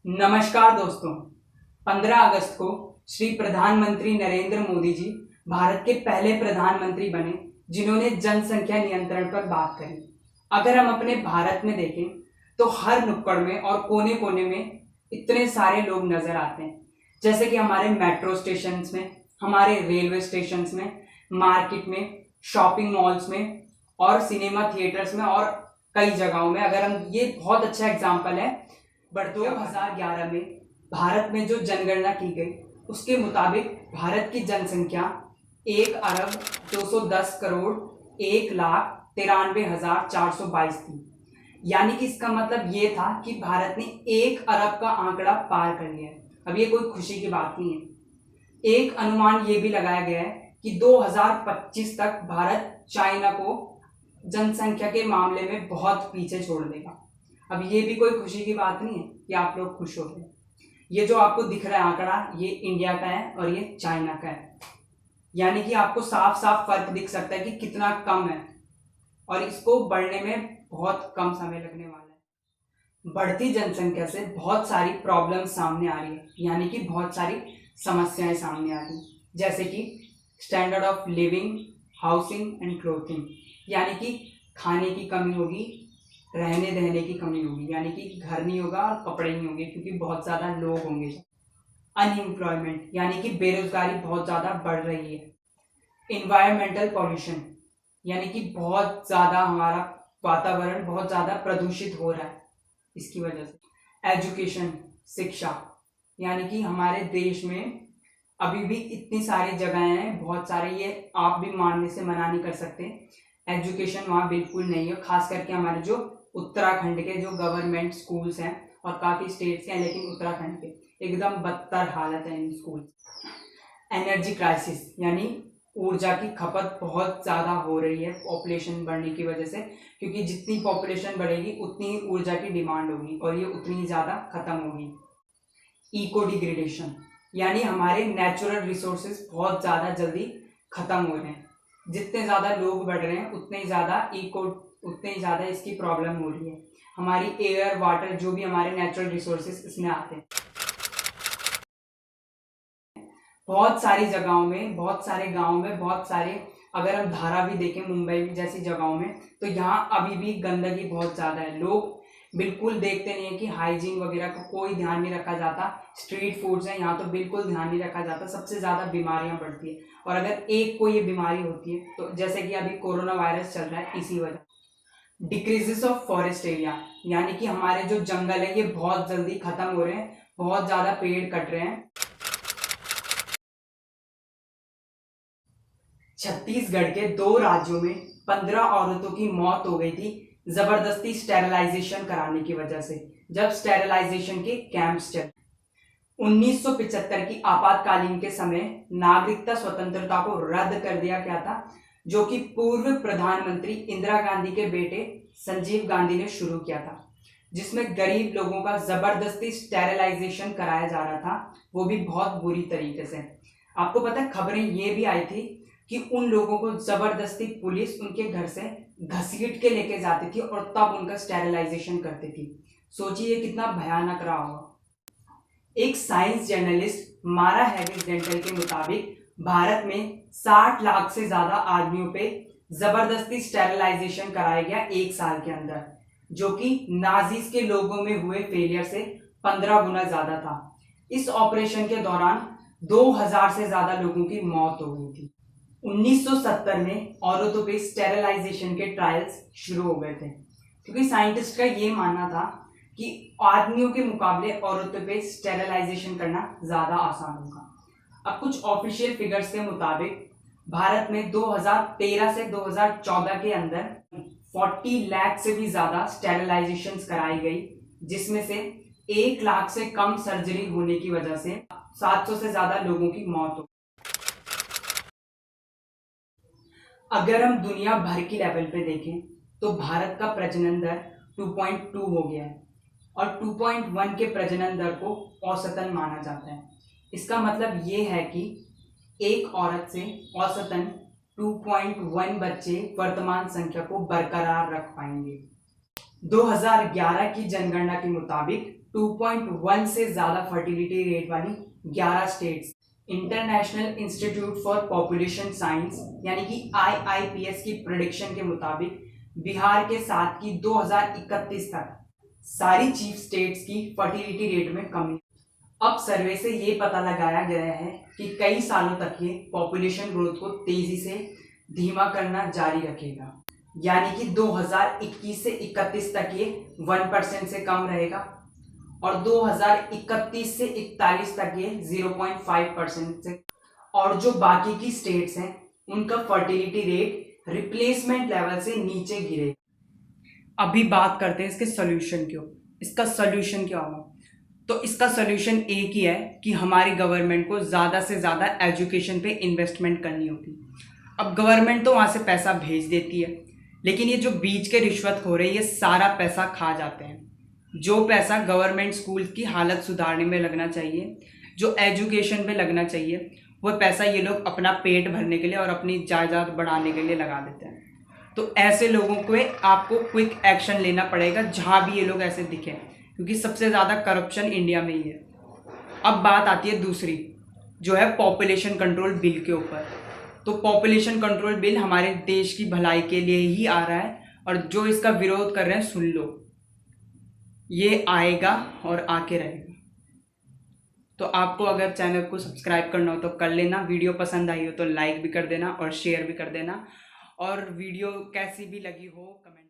नमस्कार दोस्तों। 15 अगस्त को श्री प्रधानमंत्री नरेंद्र मोदी जी भारत के पहले प्रधानमंत्री बने जिन्होंने जनसंख्या नियंत्रण पर बात करी। अगर हम अपने भारत में देखें तो हर नुक्कड़ में और कोने कोने में इतने सारे लोग नजर आते हैं, जैसे कि हमारे मेट्रो स्टेशन में, हमारे रेलवे स्टेशन में, मार्केट में, शॉपिंग मॉल्स में और सिनेमा थिएटर्स में और कई जगहों में। अगर हम ये बहुत अच्छा एग्जाम्पल है, बट 2011 में भारत में जो जनगणना की गई उसके मुताबिक भारत की जनसंख्या 1,210,01,93,422 थी। यानी कि इसका मतलब ये था कि भारत ने 1 अरब का आंकड़ा पार कर लिया है। अब ये कोई खुशी की बात नहीं है। एक अनुमान ये भी लगाया गया है कि 2025 तक भारत चाइना को जनसंख्या के मामले में बहुत पीछे छोड़ देगा। अब ये भी कोई खुशी की बात नहीं है कि आप लोग खुश हो रहे हैं। ये जो आपको दिख रहा है आंकड़ा, ये इंडिया का है और ये चाइना का है। यानी कि आपको साफ साफ फर्क दिख सकता है कि कितना कम है और इसको बढ़ने में बहुत कम समय लगने वाला है। बढ़ती जनसंख्या से बहुत सारी प्रॉब्लम सामने आ रही है, यानी कि बहुत सारी समस्याएं सामने आ रही है, जैसे कि standard of living, housing and clothing. यानी कि खाने की कमी होगी, रहने रहने की कमी होगी, यानी कि घर नहीं होगा और कपड़े नहीं होंगे क्योंकि बहुत ज़्यादा लोग होंगे। अनएम्प्लॉयमेंट यानी कि बेरोजगारी बहुत ज़्यादा बढ़ रही है। इन्वायरमेंटल पॉल्यूशन यानी कि बहुत ज़्यादा हमारा वातावरण बहुत ज़्यादा प्रदूषित हो रहा है इसकी वजह से। एजुकेशन, शिक्षा, यानी कि हमारे देश में अभी भी इतनी सारी जगहें हैं, बहुत सारे, ये आप भी मानने से मना नहीं कर सकते, एजुकेशन वहाँ बिल्कुल नहीं है। खास करके हमारे जो उत्तराखंड के जो गवर्नमेंट स्कूल्स हैं और काफ़ी स्टेट्स के हैं, लेकिन उत्तराखंड के एकदम बदतर हालत है इन स्कूल। एनर्जी क्राइसिस यानी ऊर्जा की खपत बहुत ज़्यादा हो रही है पॉपुलेशन बढ़ने की वजह से, क्योंकि जितनी पॉपुलेशन बढ़ेगी उतनी ही ऊर्जा की डिमांड होगी और ये उतनी ज़्यादा खत्म होगी। इको डिग्रेडेशन यानी हमारे नेचुरल रिसोर्सेज बहुत ज़्यादा जल्दी खत्म हो रहे हैं। जितने ज़्यादा लोग बढ़ रहे हैं उतने ही ज़्यादा इसकी प्रॉब्लम हो रही है। हमारी एयर, वाटर, जो भी हमारे नेचुरल रिसोर्सेज इसमें आते हैं, बहुत सारी जगहों में, बहुत सारे गाँव में, बहुत सारे, अगर हम धारावी देखें मुंबई जैसी जगहों में, तो यहाँ अभी भी गंदगी बहुत ज़्यादा है। लोग बिल्कुल देखते नहीं है कि हाइजीन वगैरह का कोई ध्यान नहीं रखा जाता। स्ट्रीट फूड्स हैं यहाँ तो बिल्कुल ध्यान नहीं रखा जाता। सबसे ज़्यादा बीमारियाँ बढ़ती है और अगर एक को ये बीमारी होती है तो जैसे कि अभी कोरोना वायरस चल रहा है, इसी वजह। डिक्रीजेस ऑफ फॉरेस्ट एरिया यानी कि हमारे जो जंगल है ये बहुत जल्दी खत्म हो रहे हैं, बहुत ज़्यादा पेड़ कट रहे हैं। छत्तीसगढ़ के 2 राज्यों में 15 औरतों की मौत हो गई थी जबरदस्ती स्टेरिलाइजेशन कराने की वजह से, जब स्टेरिलाइजेशन के कैंप्स चले। 1975 की आपातकालीन के समय नागरिकता स्वतंत्रता को रद्द कर दिया गया था, जो कि पूर्व प्रधानमंत्री इंदिरा गांधी के बेटे संजीव गांधी ने शुरू किया था, जिसमें गरीब लोगों का जबरदस्ती स्टेरिलाइजेशन कराया जा रहा था, वो भी बहुत बुरी तरीके से। आपको पता है, खबरें ये भी आई थी कि उन लोगों को जबरदस्ती पुलिस उनके घर से घसीट के लेके जाती थी और तब उनका स्टेरिलाइजेशन करती थी। सोचिए कितना भयानक रहा होगा। एक साइंस जर्नलिस्ट मारा हैविस डेंटल के मुताबिक भारत में 60 लाख से ज्यादा आदमियों पे जबरदस्ती स्टेरिलाइजेशन कराया गया 1 साल के अंदर, जो कि नाजीज के लोगों में हुए फेलियर से 15 गुना ज्यादा था। इस ऑपरेशन के दौरान 2000 से ज्यादा लोगों की मौत हो गई थी। 1970 में औरतों पे स्टेरिलाइजेशन के ट्रायल्स शुरू हो गए थे, क्योंकि साइंटिस्ट का ये मानना था कि आदमियों के मुकाबले औरतों पे स्टेरिलाइजेशन करना ज़्यादा आसान होगा। अब कुछ ऑफिशियल फिगर्स के मुताबिक भारत में 2013 से 2014 के अंदर 40 लाख से भी ज़्यादा स्टेरिलाइजेशंस कराई गई, जिसमें से 1 लाख से कम सर्जरी होने की वजह से 700 से ज़्यादा लोगों की मौत हो। अगर हम दुनिया भर की लेवल पे देखें तो भारत का प्रजनन दर 2.2 हो गया है और 2.1 के प्रजनन दर को औसतन माना जाता है। इसका मतलब ये है कि एक औरत से औसतन 2.1 बच्चे वर्तमान संख्या को बरकरार रख पाएंगे। 2011 की जनगणना के मुताबिक 2.1 से ज़्यादा फर्टिलिटी रेट वाली 11 states. International institute for population science यानी कि IIPS की प्रेडिक्शन के मुताबिक बिहार के साथ की 2031 तक सारी चीफ स्टेट्स की फर्टिलिटी रेट में कमी। अब सर्वे से ये पता लगाया गया है कि कई सालों तक ये पॉपुलेशन ग्रोथ को तेजी से धीमा करना जारी रखेगा, यानी कि 2021 से 31 तक ये 1% से कम रहेगा और 2031 से 41 तक ये 0.5% से, और जो बाकी की स्टेट्स हैं उनका फर्टिलिटी रेट रिप्लेसमेंट लेवल से नीचे गिरे। अभी बात करते हैं इसके सॉल्यूशन क्यों, इसका सॉल्यूशन क्या होगा। तो इसका सॉल्यूशन एक ही है कि हमारी गवर्नमेंट को ज़्यादा से ज़्यादा एजुकेशन पे इन्वेस्टमेंट करनी होगी। अब गवर्नमेंट तो वहाँ से पैसा भेज देती है, लेकिन ये जो बीच के रिश्वतखोर है ये सारा पैसा खा जाते हैं। जो पैसा गवर्नमेंट स्कूल की हालत सुधारने में लगना चाहिए, जो एजुकेशन पे लगना चाहिए, वो पैसा ये लोग अपना पेट भरने के लिए और अपनी जायदाद बढ़ाने के लिए लगा देते हैं। तो ऐसे लोगों को आपको क्विक एक्शन लेना पड़ेगा जहाँ भी ये लोग ऐसे दिखें, क्योंकि सबसे ज़्यादा करप्शन इंडिया में ही है। अब बात आती है दूसरी, जो है पॉपुलेशन कंट्रोल बिल के ऊपर। तो पॉपुलेशन कंट्रोल बिल हमारे देश की भलाई के लिए ही आ रहा है, और जो इसका विरोध कर रहे हैं सुन लो, ये आएगा और आके रहेगा। तो आपको अगर चैनल को सब्सक्राइब करना हो तो कर लेना, वीडियो पसंद आई हो तो लाइक भी कर देना और शेयर भी कर देना, और वीडियो कैसी भी लगी हो कमेंट